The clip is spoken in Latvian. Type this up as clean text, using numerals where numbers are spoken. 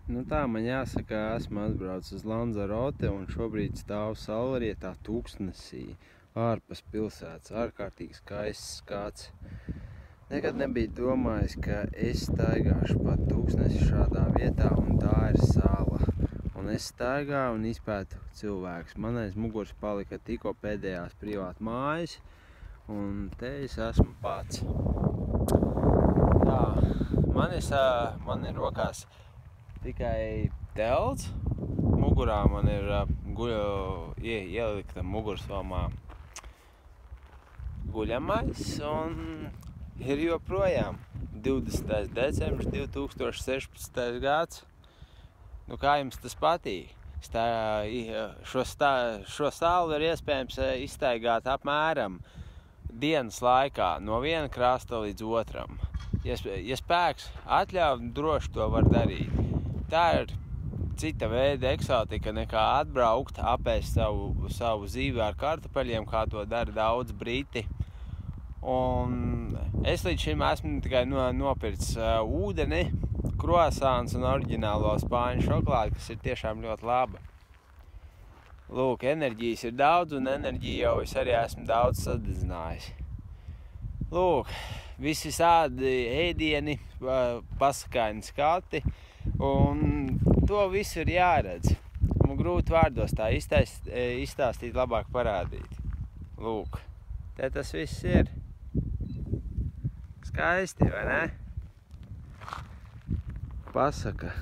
Nu tā, man jāsaka, esmu atbraucis uz Lanzarote un šobrīd stāvu saulrietā tūkstnesī, ārpus pilsētas, ārkārtīgi skaists skats. Nekad nebiju domājis, ka es staigāšu pa tūkstnesi šādā vietā, un tā ir sala. Un es staigāju un izpētu cilvēkus. Man aiz muguras palika tikko pēdējās privāta mājas, un te es esmu pats. Tā, man ir rokās tikai telts, mugurā man ir ielikta mugursomā guļamais, un ir joprojām 20. decembris 2016. gads. Nu, kā jums tas patīk? Šo salu ir iespējams izstaigāt apmēram dienas laikā no viena krasta līdz otram. Ja spēks atļauj, droši to var darīt. Tā ir cita veida eksotika nekā atbraukt, apēst savu zīvi ar kartupeļiem, kā to dara daudz briti. Un es līdz šim esmu tikai nopircis ūdeni, krosāns un oriģinālo spāņu šokolādi, kas ir tiešām ļoti laba. Lūk, enerģijas ir daudz, un enerģiju jau es arī esmu daudz sadedzinājis. Lūk, visi sādi ēdieni, pasakaini skati, un to visu ir jāredz. Man grūti vārdos tā izstāstīt, labāk parādīt. Lūk, te tas viss ir. Skaisti, vai ne? Pasaka.